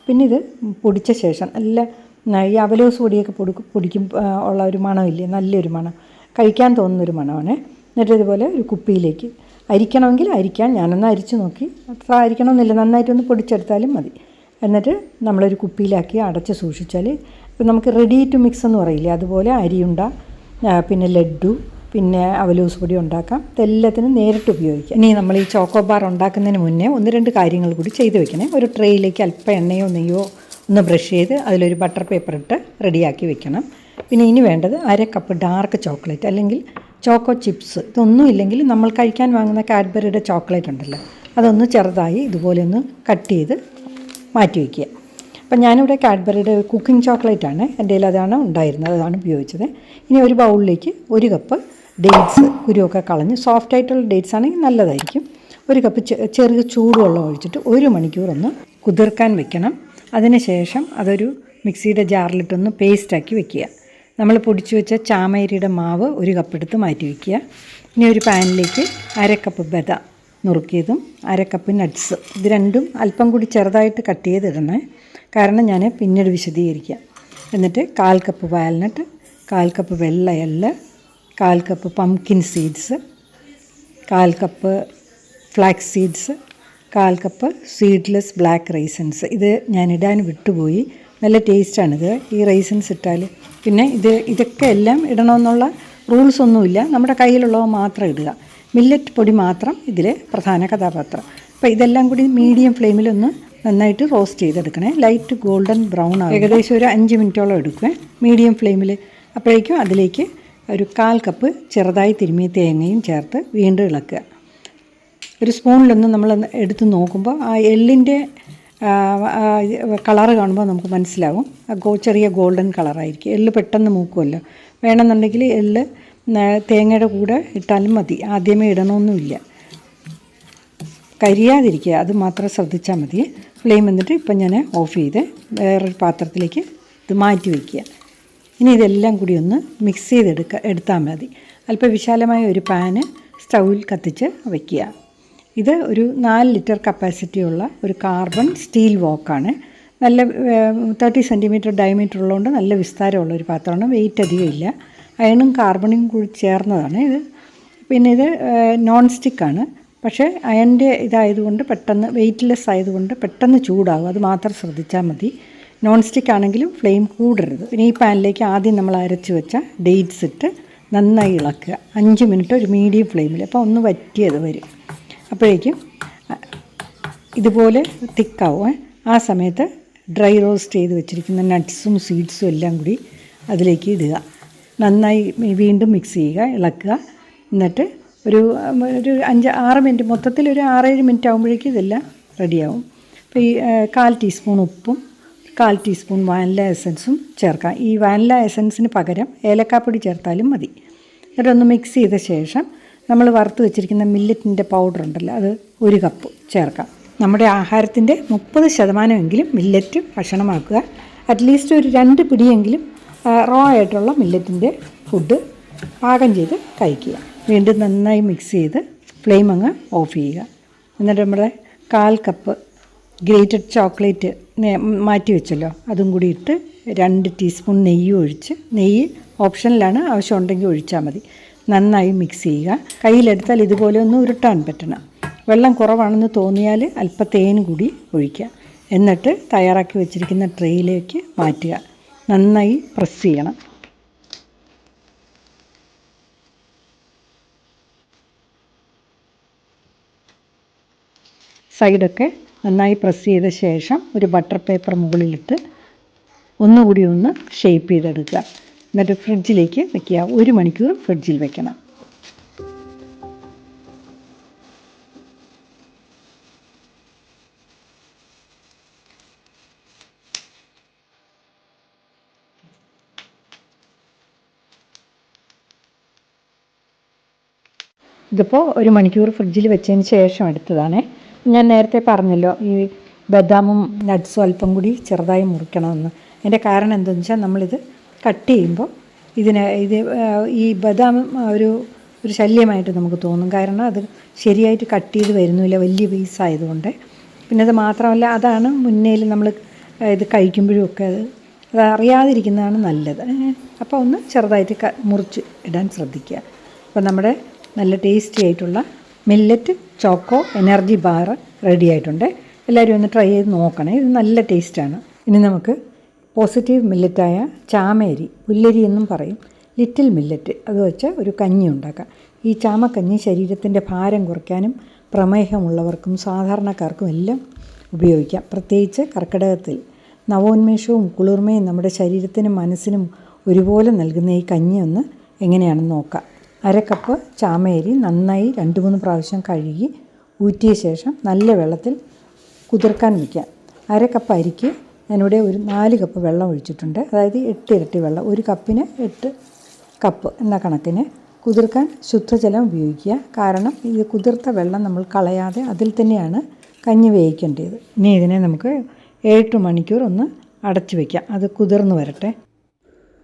പിന്നെ ഇത് പൊടിച്ച ശേഷം നല്ല ഈ അവലോസ് പൊടിയൊക്കെ പൊടിക്കും ഉള്ള ഒരു മണമില്ലേ, നല്ലൊരു മണം, കഴിക്കാൻ തോന്നുന്നൊരു മണമാണ്. എന്നിട്ട് ഇതുപോലെ ഒരു കുപ്പിയിലേക്ക് അരിക്കണമെങ്കിൽ അരിക്കാൻ, ഞാനൊന്ന് അരിച്ച് നോക്കി, അത്ര അരിക്കണമെന്നില്ല, നന്നായിട്ടൊന്ന് പൊടിച്ചെടുത്താലും മതി. എന്നിട്ട് നമ്മളൊരു കുപ്പിയിലാക്കി അടച്ച് സൂക്ഷിച്ചാൽ ഇപ്പം നമുക്ക് റെഡി ടു മിക്സ് എന്ന് പറയില്ലേ, അതുപോലെ അരിയുണ്ട, പിന്നെ ലഡ്ഡു, പിന്നെ അവലൂസ് പൊടി ഉണ്ടാക്കാം. ഇതെല്ലാത്തിനും നേരിട്ട് ഉപയോഗിക്കാം. ഇനി നമ്മൾ ഈ ചോക്കോ ബാർ ഉണ്ടാക്കുന്നതിന് മുന്നേ 1-2 കാര്യങ്ങൾ കൂടി ചെയ്ത് വെക്കണേ. ഒരു ട്രേയിലേക്ക് അല്പം എണ്ണയോ നെയ്യോ ഒന്ന് ബ്രഷ് ചെയ്ത് അതിലൊരു ബട്ടർ പേപ്പർ ഇട്ട് റെഡിയാക്കി വെക്കണം. പിന്നെ ഇനി വേണ്ടത് 1/2 കപ്പ് ഡാർക്ക് ചോക്ലേറ്റ് അല്ലെങ്കിൽ ചോക്കോ ചിപ്സ്. ഇതൊന്നും ഇല്ലെങ്കിൽ നമ്മൾ കഴിക്കാൻ വാങ്ങുന്ന കാഡ്ബറിയുടെ ചോക്ലേറ്റ് ഉണ്ടല്ലോ, അതൊന്ന് ചെറുതായി ഇതുപോലെ ഒന്ന് കട്ട് ചെയ്ത് മാറ്റി വയ്ക്കുക. അപ്പം ഞാനിവിടെ കാഡ്ബറിയുടെ കുക്കിംഗ് ചോക്ലേറ്റാണ് എൻ്റെ കയ്യിൽ, അതാണ് ഉണ്ടായിരുന്നത്, അതാണ് ഉപയോഗിച്ചത്. ഇനി ഒരു ബൗളിലേക്ക് 1 കപ്പ് ഡേറ്റ്സ്, കുരുവൊക്കെ കളഞ്ഞ് സോഫ്റ്റായിട്ടുള്ള ഡേറ്റ്സ് ആണെങ്കിൽ നല്ലതായിരിക്കും. 1 കപ്പ് ചെറിയ ചൂടുവെള്ളം ഒഴിച്ചിട്ട് 1 മണിക്കൂർ ഒന്ന് കുതിർക്കാൻ വെക്കണം. അതിനുശേഷം അതൊരു മിക്സിയുടെ ജാറിലിട്ടൊന്ന് പേസ്റ്റാക്കി വെക്കുക. നമ്മൾ പൊടിച്ചു വെച്ച ചാമയരിയുടെ മാവ് 1 കപ്പ് എടുത്ത് മാറ്റി വയ്ക്കുക. ഇനി ഒരു പാനിലേക്ക് 1/2 കപ്പ് ബദാം നുറുക്കിയതും 1/2 കപ്പ് നട്ട്സ്, ഇത് രണ്ടും അല്പം കൂടി ചെറുതായിട്ട് കട്ട് ചെയ്തിടണേ, കാരണം ഞാൻ പിന്നീട് വിശദീകരിക്കാം. എന്നിട്ട് 1/4 കപ്പ് വാൽനട്ട്, 1/4 കപ്പ് വെള്ള എള്ള്, 1/4 cup pumpkin seeds, 1/4 cup flax seeds, 1/4 cup seedless black raisins. ഇത് ഞാൻ ഇടാൻ വിട്ടുപോയി. നല്ല ടേസ്റ്റാണിത് ഈ റൈസൻസ് ഇട്ടാൽ. പിന്നെ ഇതൊക്കെ എല്ലാം ഇടണമെന്നുള്ള റൂൾസ് ഒന്നുമില്ല, നമ്മുടെ കയ്യിലുള്ളവ മാത്രം ഇടുക. മില്ലറ്റ് പൊടി മാത്രം ഇതിൽ പ്രധാന കഥാപാത്രം. അപ്പോൾ ഇതെല്ലാം കൂടി മീഡിയം ഫ്ലെയിമിലൊന്ന് നന്നായിട്ട് റോസ്റ്റ് ചെയ്തെടുക്കണേ. ലൈറ്റ് ഗോൾഡൻ ബ്രൗൺ ആകും. ഏകദേശം ഒരു 5 മിനിറ്റോളം എടുക്കുവേ മീഡിയം ഫ്ലെയിമിൽ. അപ്പോഴേക്കും അതിലേക്ക് ഒരു 1/4 കപ്പ് ചെറുതായി തിരുമിയ തേങ്ങയും ചേർത്ത് വീണ്ടും ഇളക്കുക. ഒരു സ്പൂണിലൊന്ന് നമ്മൾ എടുത്ത് നോക്കുമ്പോൾ ആ എള്ളിൻ്റെ കളറ് കാണുമ്പോൾ നമുക്ക് മനസ്സിലാവും. ചെറിയ ഗോൾഡൻ കളറായിരിക്കും. എള്ള് പെട്ടെന്ന് മൂക്കുമല്ലോ. വേണമെന്നുണ്ടെങ്കിൽ എള്ള് തേങ്ങയുടെ കൂടെ ഇട്ടാലും മതി, ആദ്യമേ ഇടണമെന്നുമില്ല. കരിയാതിരിക്കുക, അത് മാത്രം ശ്രദ്ധിച്ചാൽ മതി. ഫ്ലെയിം എന്നിട്ട് ഇപ്പം ഞാൻ ഓഫ് ചെയ്ത് വേറൊരു പാത്രത്തിലേക്ക് ഇത് മാറ്റി വയ്ക്കുക. ഇനി ഇതെല്ലാം കൂടി ഒന്ന് മിക്സ് എടുത്താൽ മതി. അല്പം വിശാലമായ ഒരു പാന് സ്റ്റൗവിൽ കത്തിച്ച് വയ്ക്കുക. ഇത് ഒരു 4 ലിറ്റർ കപ്പാസിറ്റിയുള്ള ഒരു കാർബൺ സ്റ്റീൽ വോക്കാണ്. നല്ല 30 സെൻറ്റിമീറ്റർ ഡയമീറ്റർ ഉള്ളതുകൊണ്ട് നല്ല വിസ്താരമുള്ള ഒരു പാത്രമാണ്. വെയിറ്റ് അധികം ഇല്ല. അയണും കാർബണും കൂടി ചേർന്നതാണ് ഇത്. പിന്നെ ഇത് നോൺ സ്റ്റിക്കാണ്. പക്ഷേ അയണിൻ്റെ ഇതായതുകൊണ്ട് പെട്ടെന്ന് വെയിറ്റ്ലെസ് ആയതുകൊണ്ട് പെട്ടെന്ന് ചൂടാകും. അത് മാത്രം ശ്രദ്ധിച്ചാൽ മതി. നോൺ സ്റ്റിക്ക് ആണെങ്കിലും ഫ്ലെയിം കൂടരുത്. പിന്നെ ഈ പാനിലേക്ക് ആദ്യം നമ്മൾ അരച്ച് വെച്ച ഡേറ്റ്സ് ഇട്ട് നന്നായി ഇളക്കുക. 5 മിനിറ്റ് ഒരു മീഡിയം ഫ്ലെയിമിൽ. അപ്പോൾ ഒന്ന് വറ്റിയത് വരും. അപ്പോഴേക്കും ഇതുപോലെ തിക്കാവും. ആ സമയത്ത് ഡ്രൈ റോസ്റ്റ് ചെയ്ത് വെച്ചിരിക്കുന്ന നട്ട്സും സീഡ്സും എല്ലാം കൂടി അതിലേക്ക് ഇടുക. നന്നായി വീണ്ടും മിക്സ് ചെയ്യുക, ഇളക്കുക. എന്നിട്ട് ഒരു 5-6 മിനിറ്റ്, മൊത്തത്തിൽ ഒരു 6-7 മിനിറ്റ് ആകുമ്പോഴേക്കും ഇതെല്ലാം റെഡിയാവും. അപ്പോൾ ഈ 1/4 ടീസ്പൂൺ ഉപ്പും 1/4 ടീസ്പൂൺ വാനില എസൻസും ചേർക്കാം. ഈ വാനില എസൻസിന് പകരം ഏലക്കാപ്പൊടി ചേർത്താലും മതി. എന്നിട്ടൊന്ന് മിക്സ് ചെയ്ത ശേഷം നമ്മൾ വറുത്ത് വെച്ചിരിക്കുന്ന മില്ലറ്റിൻ്റെ പൗഡർ ഉണ്ടല്ലോ, അത് 1 കപ്പ് ചേർക്കാം. നമ്മുടെ ആഹാരത്തിൻ്റെ 30% മില്ലറ്റ് ഭക്ഷണമാക്കുക. അറ്റ്ലീസ്റ്റ് ഒരു 2 പിടിയെങ്കിലും റോ ആയിട്ടുള്ള മില്ലറ്റിൻ്റെ ഫുഡ് പാകം ചെയ്ത് കഴിക്കുക. വീണ്ടും നന്നായി മിക്സ് ചെയ്ത് ഫ്ലെയിം അങ്ങ് ഓഫ് ചെയ്യുക. എന്നിട്ട് നമ്മുടെ 1/4 കപ്പ് ഗ്രേറ്റഡ് ചോക്ലേറ്റ് മാറ്റി വെച്ചല്ലോ, അതും കൂടി ഇട്ട് 2 ടീസ്പൂൺ നെയ്യ് ഒഴിച്ച്, നെയ്യ് ഓപ്ഷനിലാണ്, ആവശ്യമുണ്ടെങ്കിൽ ഒഴിച്ചാൽ മതി. നന്നായി മിക്സ് ചെയ്യുക. കയ്യിലെടുത്താൽ ഇതുപോലെ ഒന്ന് ഉരുട്ടാൻ പറ്റണം. വെള്ളം കുറവാണെന്ന് തോന്നിയാൽ അല്പം തേൻ കൂടി ഒഴിക്കുക. എന്നിട്ട് തയ്യാറാക്കി വെച്ചിരിക്കുന്ന ട്രേയിലേക്ക് മാറ്റുക. നന്നായി പ്രസ് ചെയ്യണം. സൈഡൊക്കെ നന്നായി പ്രസ് ചെയ്ത ശേഷം ഒരു ബട്ടർ പേപ്പർ മുകളിലിട്ട് ഒന്നുകൂടി ഒന്ന് ഷേപ്പ് ചെയ്തെടുക്കുക. എന്നിട്ട് ഫ്രിഡ്ജിലേക്ക് വയ്ക്കുക. 1 മണിക്കൂർ ഫ്രിഡ്ജിൽ വെക്കണം. ഇതിപ്പോൾ 1 മണിക്കൂർ ഫ്രിഡ്ജിൽ വെച്ചതിന് ശേഷം എടുത്തതാണ്. ഞാൻ നേരത്തെ പറഞ്ഞല്ലോ ഈ ബദാമും നട്ട്സും അല്പം കൂടി ചെറുതായി മുറിക്കണമെന്ന്. അതിൻ്റെ കാരണം എന്താണെന്ന് വെച്ചാൽ നമ്മളിത് കട്ട് ചെയ്യുമ്പോൾ ഈ ബദാം ഒരു ശല്യമായിട്ട് നമുക്ക് തോന്നും. കാരണം അത് ശരിയായിട്ട് കട്ട് ചെയ്ത് വരുന്നില്ല, വലിയ പീസ് ആയതുകൊണ്ട്. പിന്നെ അത് മാത്രമല്ല, അതാണ് മുന്നേൽ നമ്മൾ ഇത് കഴിക്കുമ്പോഴും ഒക്കെ അത് അറിയാതിരിക്കുന്നതാണ് നല്ലത്. അപ്പോൾ ഒന്ന് ചെറുതായിട്ട് മുറിച്ച് ഇടാൻ ശ്രദ്ധിക്കുക. അപ്പോൾ നമ്മുടെ നല്ല ടേസ്റ്റി ആയിട്ടുള്ള millet choco energy bar ready ആയിട്ടുണ്ട്. എല്ലാവരും ഒന്ന് ട്രൈ ചെയ്ത് നോക്കണേ. ഇത് നല്ല ടേസ്റ്റാണ്. ഇനി നമുക്ക് പോസിറ്റീവ് മില്ലറ്റായ ചാമയരി, പുല്ലരി എന്നും പറയും, ലിറ്റിൽ മില്ലറ്റ്, അത് വെച്ച് ഒരു കഞ്ഞി ഉണ്ടാക്കാം. ഈ ചാമക്കഞ്ഞി ശരീരത്തിൻ്റെ ഭാരം കുറയ്ക്കാനും പ്രമേഹമുള്ളവർക്കും സാധാരണക്കാർക്കും എല്ലാം ഉപയോഗിക്കാം. പ്രത്യേകിച്ച് കർക്കിടകത്തിൽ നവോന്മേഷവും കുളിർമയും നമ്മുടെ ശരീരത്തിനും മനസ്സിനും ഒരുപോലെ നൽകുന്ന ഈ കഞ്ഞി ഒന്ന് എങ്ങനെയാണെന്ന് നോക്കാം. 1/2 കപ്പ് ചാമയരി നന്നായി 2-3 പ്രാവശ്യം കഴുകി ഊറ്റിയ ശേഷം നല്ല വെള്ളത്തിൽ കുതിർക്കാൻ വയ്ക്കാം. 1/2 കപ്പ് അരിക്ക് ഞാനിവിടെ ഒരു 4 കപ്പ് വെള്ളം ഒഴിച്ചിട്ടുണ്ട്. അതായത് 8 ഇരട്ടി വെള്ളം. 1 കപ്പിന് 8 കപ്പ് എന്ന കണക്കിന്. കുതിർക്കാൻ ശുദ്ധജലം ഉപയോഗിക്കുക. കാരണം ഇത് കുതിർത്ത വെള്ളം നമ്മൾ കളയാതെ അതിൽ തന്നെയാണ് കഞ്ഞി വേവിക്കേണ്ടത്. ഇനി ഇതിനെ നമുക്ക് 7 മണിക്കൂർ ഒന്ന് അടച്ചു വയ്ക്കാം. അത് കുതിർന്ന് വരട്ടെ.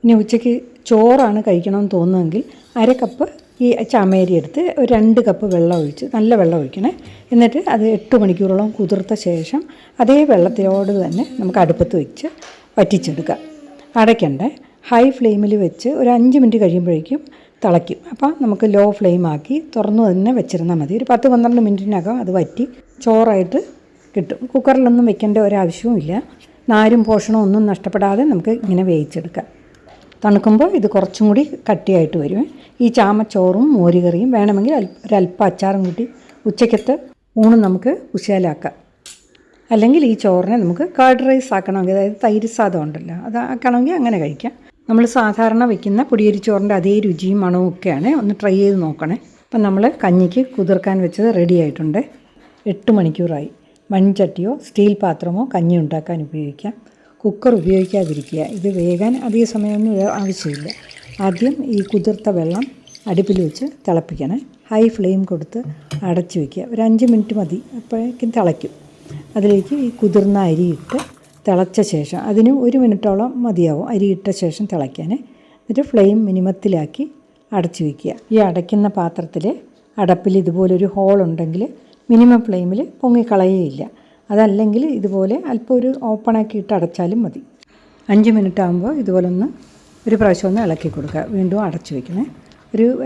ഇനി ഉച്ചയ്ക്ക് ചോറാണ് കഴിക്കണമെന്ന് തോന്നുമെങ്കിൽ 1/2 കപ്പ് ഈ ചാമയരി എടുത്ത് ഒരു 2 കപ്പ് വെള്ളം ഒഴിച്ച്, നല്ല വെള്ളം ഒഴിക്കണേ. എന്നിട്ട് അത് 8 മണിക്കൂറോളം കുതിർത്ത ശേഷം അതേ വെള്ളത്തിലോട് തന്നെ നമുക്ക് അടുപ്പത്ത് വെച്ച് വറ്റിച്ചെടുക്കാം. അടയ്ക്കണ്ടേ. ഹൈ ഫ്ലെയിമിൽ വെച്ച് ഒരു 5 മിനിറ്റ് കഴിയുമ്പോഴേക്കും തിളയ്ക്കും. അപ്പോൾ നമുക്ക് ലോ ഫ്ലെയിം ആക്കി തുറന്നു തന്നെ വെച്ചിരുന്നാൽ മതി. ഒരു 10-12 മിനിറ്റിനകം അത് വറ്റി ചോറായിട്ട് കിട്ടും. കുക്കറിലൊന്നും വെക്കേണ്ട ഒരാവശ്യവും ഇല്ല. നാരും പോഷണവും ഒന്നും നഷ്ടപ്പെടാതെ നമുക്ക് ഇങ്ങനെ വേവിച്ചെടുക്കാം. തണുക്കുമ്പോൾ ഇത് കുറച്ചും കൂടി കട്ടിയായിട്ട് വരും. ഈ ചാമച്ചോറും മോരുകറിയും വേണമെങ്കിൽ ഒരല്പം അച്ചാറും കൂട്ടി ഉച്ചയ്ക്കത്തെ ഊണും നമുക്ക് കുശാലാക്കാം. അല്ലെങ്കിൽ ഈ ചോറിനെ നമുക്ക് കർഡ് റൈസ് ആക്കണമെങ്കിൽ, അതായത് തൈര് സാദം ഉണ്ടല്ലോ, അത് ആക്കണമെങ്കിൽ അങ്ങനെ കഴിക്കാം. നമ്മൾ സാധാരണ വയ്ക്കുന്ന പൊടിയരി ചോറിൻ്റെ അതേ രുചിയും മണവും ഒക്കെയാണ്. ഒന്ന് ട്രൈ ചെയ്ത് നോക്കണേ. അപ്പം നമ്മൾ കഞ്ഞിക്ക് കുതിർക്കാൻ വെച്ചത് റെഡി ആയിട്ടുണ്ട്. 8 മണിക്കൂറായി. മൺചട്ടിയോ സ്റ്റീൽ പാത്രമോ കഞ്ഞി ഉണ്ടാക്കാൻ ഉപയോഗിക്കാം. കുക്കർ ഉപയോഗിക്കാതിരിക്കുക. ഇത് വേകാൻ അധിക സമയമൊന്നും ആവശ്യമില്ല. ആദ്യം ഈ കുതിർത്ത വെള്ളം അടുപ്പിൽ വെച്ച് തിളപ്പിക്കണം. ഹൈ ഫ്ലെയിം കൊടുത്ത് അടച്ചു വയ്ക്കുക. ഒരു 5 മിനിറ്റ് മതി, അപ്പോഴേക്കും തിളയ്ക്കും. അതിലേക്ക് ഈ കുതിർന്ന അരിയിട്ട് തിളച്ച ശേഷം, അതിന് 1 മിനിറ്റോളം മതിയാവും അരിയിട്ട ശേഷം തിളയ്ക്കാൻ. എന്നിട്ട് ഫ്ലെയിം മിനിമത്തിലാക്കി അടച്ചു വയ്ക്കുക. ഈ അടയ്ക്കുന്ന പാത്രത്തിൽ അടപ്പിൽ ഇതുപോലൊരു ഹോളുണ്ടെങ്കിൽ മിനിമം ഫ്ലെയിമിൽ പൊങ്ങിക്കളയുകയില്ല. അതല്ലെങ്കിൽ ഇതുപോലെ അല്പം ഒരു ഓപ്പണാക്കിയിട്ട് അടച്ചാലും മതി. 5 മിനിറ്റ് ആകുമ്പോൾ ഇതുപോലെ ഒരു പ്രാവശ്യം ഒന്ന് ഇളക്കി കൊടുക്കുക. വീണ്ടും അടച്ചു വയ്ക്കണേ.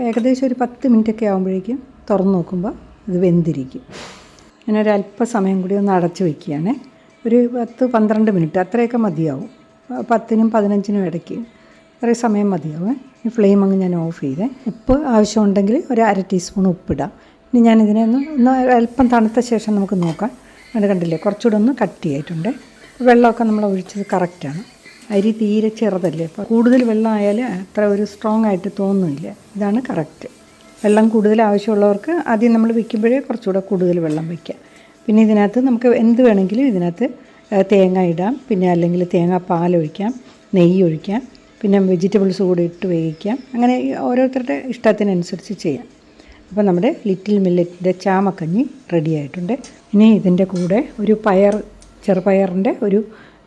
ഏകദേശം ഒരു 10 മിനിറ്റൊക്കെ ആകുമ്പോഴേക്കും തുറന്ന് നോക്കുമ്പോൾ ഇത് വെന്തിരിക്കും. അങ്ങനെ ഒരു അല്പസമയം കൂടി ഒന്ന് അടച്ചു വയ്ക്കുകയാണ്. ഒരു 10-12 മിനിറ്റ് അത്രയൊക്കെ മതിയാവും. 10നും 15നും ഇടയ്ക്ക് അത്രയും സമയം മതിയാവും. ഈ ഫ്ലെയിം അങ്ങ് ഞാൻ ഓഫ് ചെയ്തേ. ഉപ്പ് ആവശ്യമുണ്ടെങ്കിൽ ഒരു 1/2 ടീസ്പൂൺ ഉപ്പിടാം. ഇനി ഞാനിതിനെ ഒന്ന് അല്പം തണുത്ത ശേഷം നമുക്ക് നോക്കാം. അത് കണ്ടില്ലേ, കുറച്ചുകൂടെ ഒന്ന് കട്ടിയായിട്ടുണ്ട്. വെള്ളമൊക്കെ നമ്മൾ ഒഴിച്ചത് കറക്റ്റാണ്. അരി തീരെ ചെറുതല്ലേ, അപ്പോൾ കൂടുതൽ വെള്ളം ആയാൽ അത്ര ഒരു സ്ട്രോങ് ആയിട്ട് തോന്നുന്നില്ല. ഇതാണ് കറക്റ്റ്. വെള്ളം കൂടുതൽ ആവശ്യമുള്ളവർക്ക് ആദ്യം നമ്മൾ വയ്ക്കുമ്പോഴേ കുറച്ചുകൂടെ കൂടുതൽ വെള്ളം വയ്ക്കുക. പിന്നെ ഇതിനകത്ത് നമുക്ക് എന്ത് വേണമെങ്കിലും ഇതിനകത്ത് തേങ്ങ ഇടാം, പിന്നെ അല്ലെങ്കിൽ തേങ്ങാപ്പാൽ ഒഴിക്കാം, നെയ്യ് ഒഴിക്കാം, പിന്നെ വെജിറ്റബിൾസ് കൂടി ഇട്ട് വേവിക്കാം. അങ്ങനെ ഓരോരുത്തരുടെ ഇഷ്ടത്തിനനുസരിച്ച് ചെയ്യാം. അപ്പോൾ നമ്മുടെ ലിറ്റിൽ മില്ലറ്റിൻ്റെ ചാമക്കഞ്ഞി റെഡി ആയിട്ടുണ്ട്. ഇനി ഇതിൻ്റെ കൂടെ ഒരു ചെറുപയറിൻ്റെ ഒരു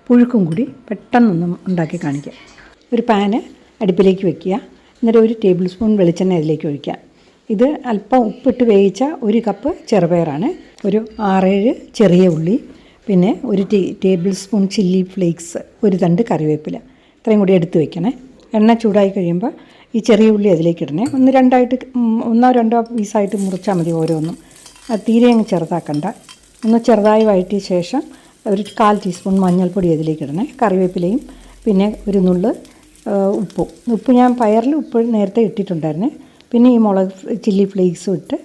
പുഴുക്കും കൂടി പെട്ടെന്നൊന്നും ഉണ്ടാക്കി കാണിക്കാം. ഒരു പാന് അടുപ്പിലേക്ക് വയ്ക്കുക. എന്നിട്ട് 1 ടേബിൾ സ്പൂൺ വെളിച്ചെണ്ണ അതിലേക്ക് ഒഴിക്കുക. ഇത് അല്പം ഉപ്പിട്ട് വേവിച്ച 1 കപ്പ് ചെറുപയറാണ്. ഒരു 6-7 ചെറിയ ഉള്ളി, പിന്നെ 1 ടേബിൾ സ്പൂൺ ചില്ലി ഫ്ലേക്സ്, 1 തണ്ട് കറിവേപ്പില, ഇത്രയും കൂടി എടുത്ത് വയ്ക്കണേ. എണ്ണ ചൂടായി കഴിയുമ്പോൾ ഈ ചെറിയ ഉള്ളി അതിലേക്ക് ഇടണേ. 1-2 പീസായിട്ട് മുറിച്ചാൽ മതി ഓരോന്നും. അത് തീരെ അങ്ങ് ചെറുതാക്കണ്ട. ഒന്ന് ചെറുതായി വഴറ്റിയ ശേഷം ഒരു 1/4 ടീസ്പൂൺ മഞ്ഞൾപ്പൊടി അതിലേക്ക് ഇടണേ. കറിവേപ്പിലയും പിന്നെ ഒരു നുള്ള് ഉപ്പ് ഞാൻ പയറിൽ ഉപ്പ് നേരത്തെ ഇട്ടിട്ടുണ്ടായിരുന്നേ. പിന്നെ ഈ ചില്ലി ഫ്ലേക്സും ഇട്ട്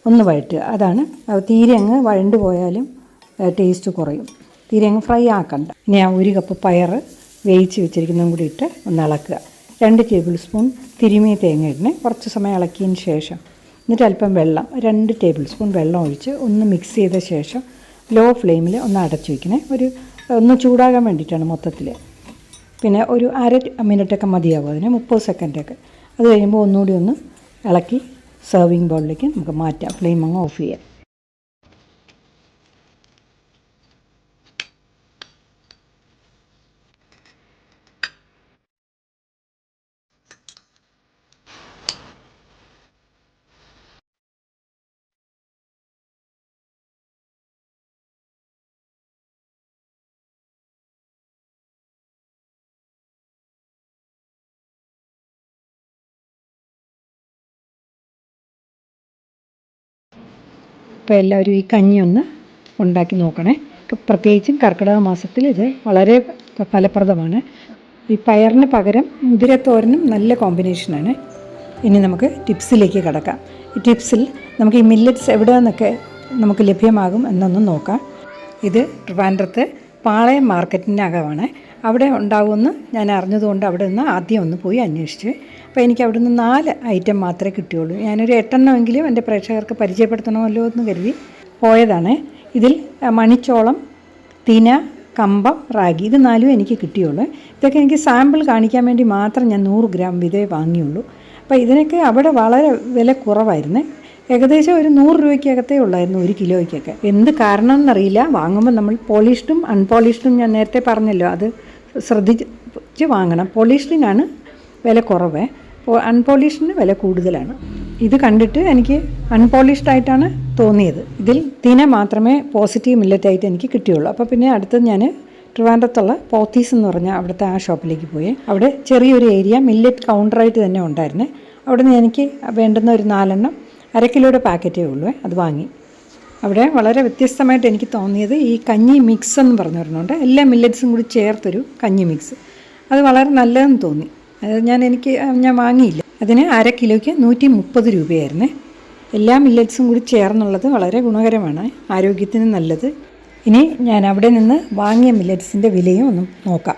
ഒന്ന് വഴറ്റുക. അതാണ്. തീരെ അങ്ങ് വഴണ്ട് പോയാലും ടേസ്റ്റ് കുറയും. തീരെ അങ്ങ് ഫ്രൈ ആക്കണ്ട. ഇനി ആ 1 കപ്പ് പയർ വേവിച്ച് വെച്ചിരിക്കുന്നതും കൂടി ഇട്ട് ഒന്ന് ഇളക്കുക. 2 ടേബിൾ സ്പൂൺ തിരുമിയ തേങ്ങ ഇടണേ. കുറച്ച് സമയം ഇളക്കിയതിന് ശേഷം എന്നിട്ട് അല്പം വെള്ളം, 2 ടേബിൾ സ്പൂൺ വെള്ളം ഒഴിച്ച് ഒന്ന് മിക്സ് ചെയ്ത ശേഷം ലോ ഫ്ലെയിമിൽ ഒന്ന് അടച്ചു വയ്ക്കണേ. ഒന്ന് ചൂടാകാൻ വേണ്ടിയിട്ടാണ് മൊത്തത്തിൽ. പിന്നെ ഒരു 1/2 മിനിറ്റൊക്കെ മതിയാകും അതിന്, 30 സെക്കൻഡൊക്കെ. അത് കഴിയുമ്പോൾ ഒന്നുകൂടി ഒന്ന് ഇളക്കി സെർവിങ് ബൗളിലേക്ക് നമുക്ക് മാറ്റാം. ഫ്ലെയിം അങ്ങ് ഓഫ് ചെയ്യാം. അപ്പോൾ എല്ലാവരും ഈ കഞ്ഞി ഒന്ന് ഉണ്ടാക്കി നോക്കണേ. പ്രത്യേകിച്ചും കർക്കിടക മാസത്തിൽ ഇത് വളരെ ഫലപ്രദമാണ്. ഈ പയറിന് പകരം മുതിരത്തോരനും നല്ല കോമ്പിനേഷനാണ്. ഇനി നമുക്ക് ടിപ്സിലേക്ക് കടക്കാം. ഈ ടിപ്സിൽ നമുക്ക് ഈ മില്ലറ്റ്സ് എവിടെ നിന്നൊക്കെ നമുക്ക് ലഭ്യമാകും എന്നൊന്ന് നോക്കാം. ഇത് ട്രിവാൻഡ്രത്ത് പാളയം മാർക്കറ്റിൻ്റെ അകമാണ്. അവിടെ ഉണ്ടാകുമെന്ന് ഞാൻ അറിഞ്ഞതുകൊണ്ട് അവിടെ നിന്ന് ആദ്യം ഒന്ന് പോയി അന്വേഷിച്ച്. അപ്പോൾ എനിക്ക് അവിടെ നിന്ന് 4 ഐറ്റം മാത്രമേ കിട്ടിയുള്ളൂ. ഞാനൊരു 8 എൻ്റെ പ്രേക്ഷകർക്ക് പരിചയപ്പെടുത്തണമല്ലോ എന്ന് കരുതി പോയതാണ്. ഇതിൽ മണിച്ചോളം, തിന, കമ്പം, റാഗി, ഇത് 4 എനിക്ക് കിട്ടിയുള്ളൂ. ഇതൊക്കെ എനിക്ക് സാമ്പിൾ കാണിക്കാൻ വേണ്ടി മാത്രം ഞാൻ 100 ഗ്രാം വീതമേ വാങ്ങിയുള്ളൂ. അപ്പോൾ ഇതിനൊക്കെ അവിടെ വളരെ വില കുറവായിരുന്നു. ഏകദേശം ഒരു 100 രൂപയ്ക്കകത്തേ ഉള്ളായിരുന്നു 1 കിലോയ്ക്കൊക്കെ. എന്ത് കാരണം എന്നറിയില്ല. വാങ്ങുമ്പോൾ നമ്മൾ പോളിഷ്ഡും അൺപോളിഷ്ഡും ഞാൻ നേരത്തെ പറഞ്ഞല്ലോ, അത് ശ്രദ്ധിച്ച് വാങ്ങണം. പോളിഷ്ഡിനാണ് വില കുറവ്, അൺപോളിഷ്ഡിന് വില കൂടുതലാണ്. ഇത് കണ്ടിട്ട് എനിക്ക് അൺപോളിഷ്ഡായിട്ടാണ് തോന്നിയത്. ഇതിൽ തിന മാത്രമേ പോസിറ്റീവ് മില്ലറ്റായിട്ട് എനിക്ക് കിട്ടിയുള്ളൂ. അപ്പോൾ പിന്നെ അടുത്തത് ഞാൻ ട്രിവാൻഡ്രത്തുള്ള പോത്തീസ് എന്ന് പറഞ്ഞാൽ അവിടുത്തെ ആ ഷോപ്പിലേക്ക് പോയി. അവിടെ ചെറിയൊരു ഏരിയ മില്ലറ്റ് കൗണ്ടറായിട്ട് തന്നെ ഉണ്ടായിരുന്നേ. അവിടെ നിന്ന് എനിക്ക് വേണ്ടുന്ന ഒരു 4 എണ്ണം 1/2 കിലോയുടെ പാക്കറ്റേ ഉള്ളൂ. അത് വാങ്ങി. അവിടെ വളരെ വ്യത്യസ്തമായിട്ട് എനിക്ക് തോന്നിയത് ഈ കഞ്ഞി മിക്സ് എന്ന് പറഞ്ഞു പറഞ്ഞുകൊണ്ട് എല്ലാ മില്ലറ്റ്സും കൂടി ചേർത്തൊരു കഞ്ഞി മിക്സ്. അത് വളരെ നല്ലതെന്ന് തോന്നി. അത് ഞാൻ വാങ്ങിയില്ല. അതിന് 1/2 കിലോയ്ക്ക് 130 രൂപയായിരുന്നേ. എല്ലാ മില്ലറ്റ്സും കൂടി ചേർന്നുള്ളത് വളരെ ഗുണകരമാണ്, ആരോഗ്യത്തിന് നല്ലത്. ഇനി ഞാൻ അവിടെ നിന്ന് വാങ്ങിയ മില്ലറ്റ്സിൻ്റെ വിലയും ഒന്ന് നോക്കാം.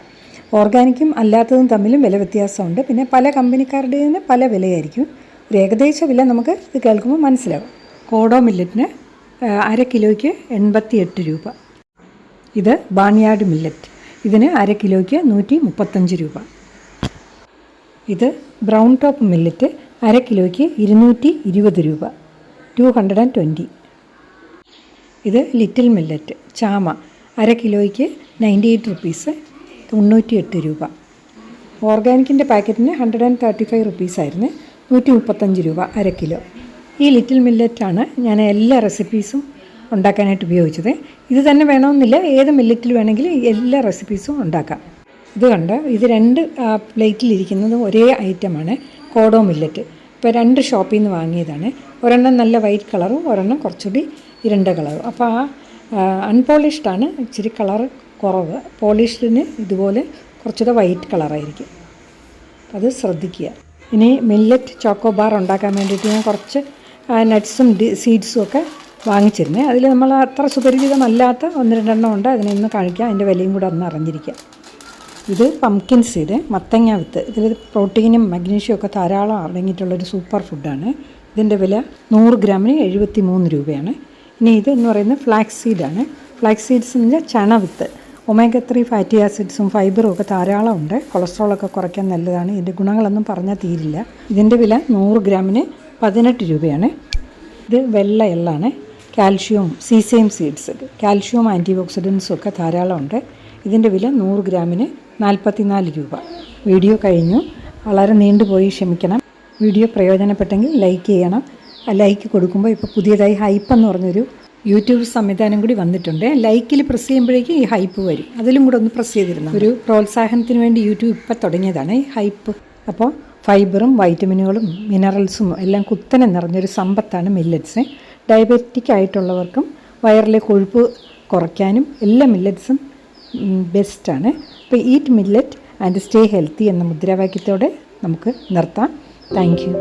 ഓർഗാനിക്കും അല്ലാത്തതും തമ്മിലും വില വ്യത്യാസമുണ്ട്. പിന്നെ പല കമ്പനിക്കാരുടേതിന് പല വിലയായിരിക്കും. ഒരു ഏകദേശ വില നമുക്ക് ഇത് കേൾക്കുമ്പോൾ മനസ്സിലാവും. കോഡോ മില്ലറ്റിന് 1/2 കിലോയ്ക്ക് 88 രൂപ. ഇത് ബാണിയാർഡ് മില്ലറ്റ്. ഇതിന് 1/2 കിലോയ്ക്ക് 135 രൂപ. ഇത് ബ്രൗൺ ടോപ്പ് മില്ലറ്റ് 1/2 കിലോയ്ക്ക് 220 രൂപ, 220. ഇത് ലിറ്റിൽ മില്ലറ്റ് ചാമ 1/2 കിലോയ്ക്ക് 98 റുപ്പീസ്, 98 രൂപ. ഓർഗാനിക്കിൻ്റെ പാക്കറ്റിന് 135 റുപ്പീസായിരുന്നു, 135 രൂപ 1/2 കിലോ. ഈ ലിറ്റിൽ മില്ലറ്റാണ് ഞാൻ എല്ലാ റെസിപ്പീസും ഉണ്ടാക്കാനായിട്ട് ഉപയോഗിച്ചത്. ഇത് തന്നെ വേണമെന്നില്ല, ഏത് മില്ലറ്റിൽ വേണമെങ്കിലും എല്ലാ റെസിപ്പീസും ഉണ്ടാക്കാം. ഇത് കണ്ട് ഇത് 2 പ്ലേറ്റിലിരിക്കുന്നത് ഒരേ ഐറ്റമാണ്, കോഡോ മില്ലറ്റ്. ഇപ്പോൾ 2 ഷോപ്പിൽ നിന്ന് വാങ്ങിയതാണ്. ഒരെണ്ണം നല്ല വൈറ്റ് കളറും ഒരെണ്ണം കുറച്ചുകൂടി ഇരുണ്ട കളറും. അപ്പോൾ അൺപോളിഷ്ഡാണ് ഇച്ചിരി കളറ് കുറവ്. പോളിഷ്ഡിന് ഇതുപോലെ കുറച്ചുകൂടെ വൈറ്റ് കളറായിരിക്കും. അത് ശ്രദ്ധിക്കുക. ഇനി മില്ലറ്റ് ചോക്കോ ബാർ ഉണ്ടാക്കാൻ വേണ്ടിയിട്ട് ഞാൻ കുറച്ച് നട്ട്സും സീഡ്സും ഒക്കെ വാങ്ങിച്ചിരുന്നേ. അതിൽ നമ്മൾ അത്ര സുപരിചിതമല്ലാത്ത 1-2 എണ്ണം ഉണ്ട്. അതിനൊന്ന് കാണിക്കാം, അതിൻ്റെ വിലയും കൂടെ ഒന്ന് അറിഞ്ഞിരിക്കാം. ഇത് പംകിൻ സീഡ്, മത്തങ്ങ വിത്ത്. ഇതിൽ പ്രോട്ടീനും മഗ്നീഷ്യവും ഒക്കെ ധാരാളം അടങ്ങിയിട്ടുള്ളൊരു സൂപ്പർ ഫുഡാണ്. ഇതിൻ്റെ വില 100 ഗ്രാമിന് 73 രൂപയാണ്. ഇനി ഇത് എന്ന് പറയുന്നത് ഫ്ലാക്സ് സീഡാണ്. ഫ്ലാക്സ് സീഡ്സിൻ്റെ ചണവിത്ത്. ഒമേഗ 3 ഫാറ്റി ആസിഡ്സും ഫൈബറും ഒക്കെ ധാരാളം ഉണ്ട്. കൊളസ്ട്രോളൊക്കെ കുറയ്ക്കാൻ നല്ലതാണ്. ഇതിൻ്റെ ഗുണങ്ങളൊന്നും പറഞ്ഞാൽ തീരില്ല. ഇതിൻ്റെ വില 100 ഗ്രാമിന് 18 രൂപയാണ്. ഇത് വെള്ള എള്ളാണ്. കാൽഷ്യവും സീസെയിം സീഡ്സ്, കാൽഷ്യവും ആൻറ്റി ഓക്സിഡൻസും ഒക്കെ ധാരാളം ഉണ്ട്. ഇതിൻ്റെ വില 100 ഗ്രാമിന് 44 രൂപ. വീഡിയോ കഴിഞ്ഞു, വളരെ നീണ്ടുപോയി, ക്ഷമിക്കണം. വീഡിയോ പ്രയോജനപ്പെട്ടെങ്കിൽ ലൈക്ക് ചെയ്യണം. ലൈക്ക് കൊടുക്കുമ്പോൾ ഇപ്പോൾ പുതിയതായി ഹൈപ്പ് എന്ന് പറഞ്ഞൊരു യൂട്യൂബ് സംവിധാനം കൂടി വന്നിട്ടുണ്ട്. ലൈക്കിൽ പ്രസ് ചെയ്യുമ്പോഴേക്കും ഈ ഹൈപ്പ് വരും. അതിലും കൂടെ ഒന്ന് പ്രസ് ചെയ്തിരുന്നു. ഒരു പ്രോത്സാഹനത്തിന് വേണ്ടി യൂട്യൂബ് ഇപ്പം തുടങ്ങിയതാണ് ഈ ഹൈപ്പ്. അപ്പോൾ ഫൈബറും വൈറ്റമിനുകളും മിനറൽസും എല്ലാം കുത്തനെ നിറഞ്ഞൊരു സമ്പത്താണ് മില്ലറ്റ്സ്. ഡയബറ്റിക് ആയിട്ടുള്ളവർക്കും വയറിലെ കൊഴുപ്പ് കുറയ്ക്കാനും എല്ലാ മില്ലറ്റ്സും ബെസ്റ്റാണ്. അപ്പോൾ eat millet and stay healthy എന്ന മുദ്രാവാക്യത്തോടെ നമുക്ക് നിർത്താം. Thank you.